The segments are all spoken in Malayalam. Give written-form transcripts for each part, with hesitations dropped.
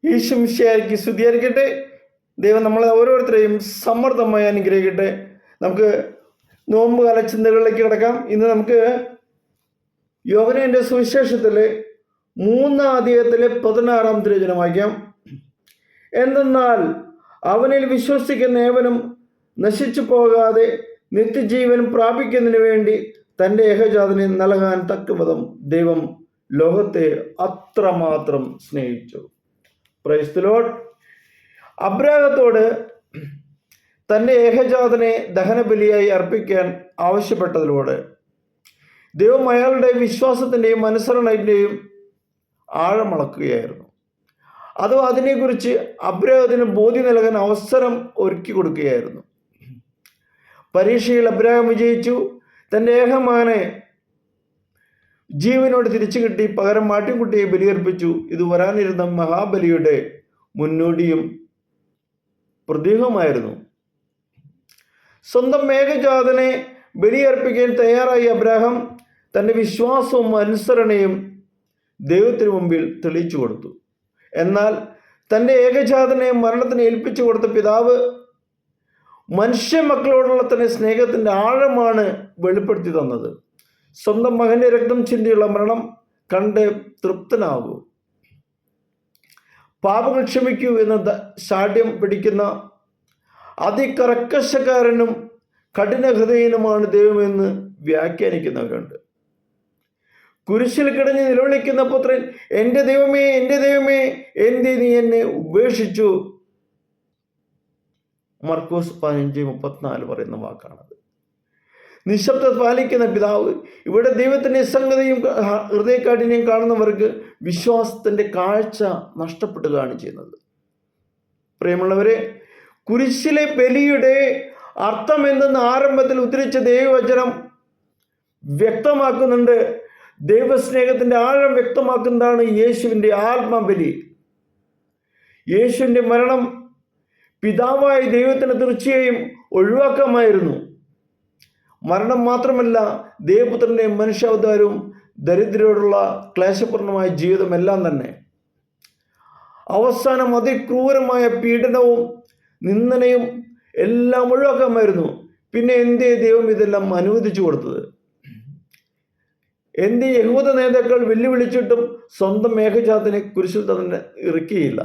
ഈശോ മിശിഹായ്ക്ക് സ്തുതിയായിരിക്കട്ടെ. ദൈവം നമ്മളെ ഓരോരുത്തരെയും സമൃദ്ധമായി അനുഗ്രഹിക്കട്ടെ. നമുക്ക് നോമ്പ് കാല ചിന്തകളിലേക്ക് കിടക്കാം. ഇന്ന് നമുക്ക് യോഹന്നാന്റെ സുവിശേഷത്തിലെ 3-ാം അധ്യായത്തിലെ 16-ാം തിരുവചനം വായിക്കാം. എന്തെന്നാൽ അവനിൽ വിശ്വസിക്കുന്ന ഏവനും നശിച്ചു പോകാതെ നിത്യജീവൻ പ്രാപിക്കുന്നതിന് വേണ്ടി തൻ്റെ ഏകജാതനെ നൽകാൻ തക്കവിധം ദൈവം ലോകത്തെ അത്രമാത്രം സ്നേഹിച്ചു. Praise the Lord. അബ്രാഹത്തോട് തൻ്റെ ഏകജാതനെ ദഹനബലിയായി അർപ്പിക്കാൻ ആവശ്യപ്പെട്ടതിലൂടെ ദൈവം അയാളുടെ വിശ്വാസത്തിൻ്റെയും അനുസരണത്തിൻ്റെയും ആഴമളക്കുകയായിരുന്നു. അതോ അതിനെക്കുറിച്ച് അബ്രാഹത്തിന് ബോധ്യം നൽകാൻ അവസരം ഒരുക്കി കൊടുക്കുകയായിരുന്നു. പരീക്ഷയിൽ അബ്രാഹം വിജയിച്ചു. തൻ്റെ ഏകമകനെ ജീവനോട് തിരിച്ചു കിട്ടി പകരം മാട്ടിൻകുട്ടിയെ ബലിയർപ്പിച്ചു. ഇത് വരാനിരുന്ന മഹാബലിയുടെ മുന്നോടിയും പ്രതീകമായിരുന്നു. സ്വന്തം ഏകജാതനെ ബലിയർപ്പിക്കാൻ തയ്യാറായി അബ്രാഹാം തൻ്റെ വിശ്വാസവും അനുസരണയും ദൈവത്തിന് മുമ്പിൽ തെളിയിച്ചു കൊടുത്തു. എന്നാൽ തൻ്റെ ഏകജാതനെ മരണത്തിന് ഏൽപ്പിച്ചു കൊടുത്ത പിതാവ് മനുഷ്യ മക്കളോടുള്ള തൻ്റെ സ്നേഹത്തിൻ്റെ ആഴമാണ് വെളിപ്പെടുത്തി തന്നത്. സ്വന്തം മകൻ്റെ രക്തം ചിന്തിയുള്ള മരണം കണ്ട് തൃപ്തനാകൂ, പാപങ്ങൾ ക്ഷമിക്കൂ എന്ന ശാഠ്യം പിടിക്കുന്ന അതികർക്കശക്കാരനും കഠിന ഹൃദയനുമാണ് ദൈവമെന്ന് വ്യാഖ്യാനിക്കുന്നവരുണ്ട്. കുരിശിൽ കിടഞ്ഞ് നിലവിളിക്കുന്ന പുത്രൻ, എൻ്റെ ദൈവമേ, എൻ്റെ ദൈവമേ, എന്തിന് നീ എന്നെ ഉപേക്ഷിച്ചു? മർക്കോസ് 15:34 പറയുന്ന വാക്കാണത്. നിശബ്ദത പാലിക്കുന്ന പിതാവ്. ഇവിടെ ദൈവത്തിൻ്റെ നിസ്സംഗതയും ഹൃദയക്കാഠിന്യം കാണുന്നവർക്ക് വിശ്വാസത്തിൻ്റെ കാഴ്ച നഷ്ടപ്പെടുകയാണ് ചെയ്യുന്നത്. പ്രിയമുള്ളവരെ, കുരിശിലെ ബലിയുടെ അർത്ഥം എന്തെന്ന് ആരംഭത്തിൽ ഉദ്ധരിച്ച ദൈവവചനം വ്യക്തമാക്കുന്നുണ്ട്. ദൈവസ്നേഹത്തിൻ്റെ ആഴം വ്യക്തമാക്കുന്നതാണ് യേശുവിൻ്റെ ആത്മബലി. യേശുവിൻ്റെ മരണം പിതാവായ ദൈവത്തിന് തീർച്ചയായും ഒഴിവാക്കാമായിരുന്നു. മരണം മാത്രമല്ല, ദൈവപുത്രൻ്റെ മനുഷ്യാവതാരവും ദരിദ്രരോടുള്ള ക്ലേശപൂർണമായ ജീവിതമെല്ലാം തന്നെ. അവസാനം അതിക്രൂരമായ പീഡനവും നിന്ദനയും എല്ലാം ഒഴിവാക്കാമായിരുന്നു. പിന്നെ എന്തേ ദൈവം ഇതെല്ലാം അനുവദിച്ചു കൊടുത്തത്? എന്തേ യഹൂദ നേതാക്കൾ വെല്ലുവിളിച്ചിട്ടും സ്വന്തം ഏകജാതനെ കുരിശിൽ തന്നെ ഇറക്കിയില്ല?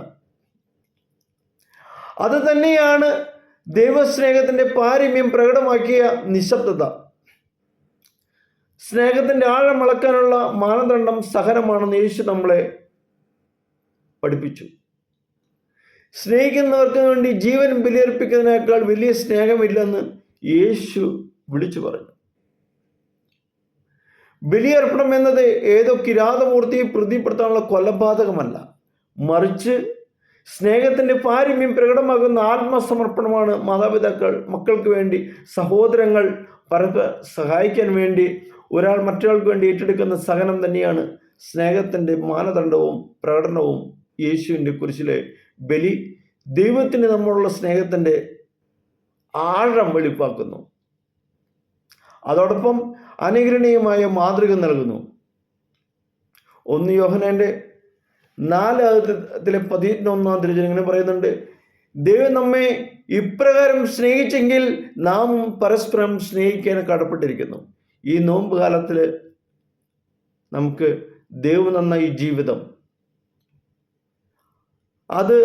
അത് തന്നെയാണ് ദൈവസ്നേഹത്തിൻ്റെ പാരമ്യം പ്രകടമാക്കിയ നിശബ്ദത. സ്നേഹത്തിൻ്റെ ആഴം അളക്കാനുള്ള മാനദണ്ഡം സഹനമാണെന്ന് യേശു നമ്മളെ പഠിപ്പിച്ചു. സ്നേഹിക്കുന്നവർക്ക് വേണ്ടി ജീവൻ ബലിയർപ്പിക്കുന്നതിനേക്കാൾ വലിയ സ്നേഹമില്ലെന്ന് യേശു വിളിച്ചു പറഞ്ഞു. ബലിയർപ്പണം എന്നത് ഏതോ കിരാതമൂർത്തിയെ പ്രീതിപ്പെടുത്താനുള്ള കൊലപാതകമല്ല, മറിച്ച് സ്നേഹത്തിൻ്റെ പാരമ്യം പ്രകടമാകുന്ന ആത്മസമർപ്പണമാണ്. മാതാപിതാക്കൾ മക്കൾക്ക് വേണ്ടി, സഹോദരങ്ങൾ പരസ്പരം സഹായിക്കാൻ വേണ്ടി, ഒരാൾ മറ്റൊരാൾക്ക് വേണ്ടി ഏറ്റെടുക്കുന്ന സഹനം തന്നെയാണ് സ്നേഹത്തിൻ്റെ മാനദണ്ഡവും പ്രകടനവും. യേശുവിൻ്റെ കുരിശിലെ ബലി ദൈവത്തിന് നമ്മളുള്ള സ്നേഹത്തിൻ്റെ ആഴം വെളിപ്പാക്കുന്നു. അതോടൊപ്പം അനുകരണീയമായ മാതൃക നൽകുന്നു. 1 യോഹന്നാന്റെ 4-ാം തിരുവചനം ഇങ്ങനെ പറയുന്നുണ്ട്: ദൈവം നമ്മെ ഇപ്രകാരം സ്നേഹിച്ചെങ്കിൽ നാം പരസ്പരം സ്നേഹിക്കാൻ കടപ്പെട്ടിരിക്കുന്നു. ഈ നോമ്പ് കാലത്തിൽ നമുക്ക് ദൈവം തന്ന ഈ ജീവിതം, അത്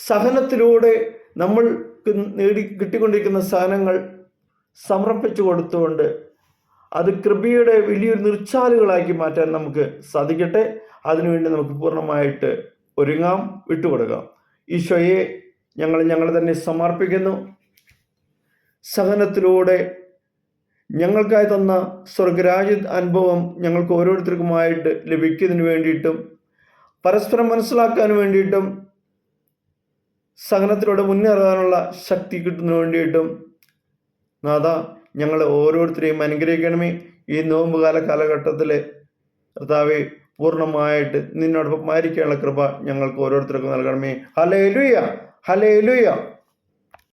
സഹനത്തിലൂടെ നമ്മൾക്ക് കിട്ടിക്കൊണ്ടിരിക്കുന്ന സഹനങ്ങൾ സമർപ്പിച്ചു കൊടുത്തുകൊണ്ട് അത് കൃപയുടെ വലിയൊരു നിർച്ചാലുകളാക്കി മാറ്റാൻ നമുക്ക് സാധിക്കട്ടെ. അതിനുവേണ്ടി നമുക്ക് പൂർണ്ണമായിട്ട് ഒരുങ്ങാം, വിട്ടുകൊടുക്കാം. ഈശോയെ, ഞങ്ങൾ തന്നെ സമർപ്പിക്കുന്നു. സഹനത്തിലൂടെ ഞങ്ങൾക്കായി തന്ന സ്വർഗരാജ്യ അനുഭവം ഞങ്ങൾക്ക് ഓരോരുത്തർക്കുമായിട്ട് ലഭിക്കുന്നതിന് വേണ്ടിയിട്ടും പരസ്പരം മനസ്സിലാക്കാൻ വേണ്ടിയിട്ടും സഹനത്തിലൂടെ മുന്നേറാനുള്ള ശക്തി കിട്ടുന്നതിന് വേണ്ടിയിട്ടും നാഥ, ഞങ്ങളെ ഓരോരുത്തരെയും അനുഗ്രഹിക്കണമേ. ഈ നോമ്പുകാല കാലഘട്ടത്തിൽ കർത്താവേ, പൂർണ്ണമായിട്ട് നിന്നോടൊപ്പം ആയിരിക്കാനുള്ള കൃപ ഞങ്ങൾക്ക് ഓരോരുത്തർക്കും നൽകണമേ. Hallelujah, hallelujah.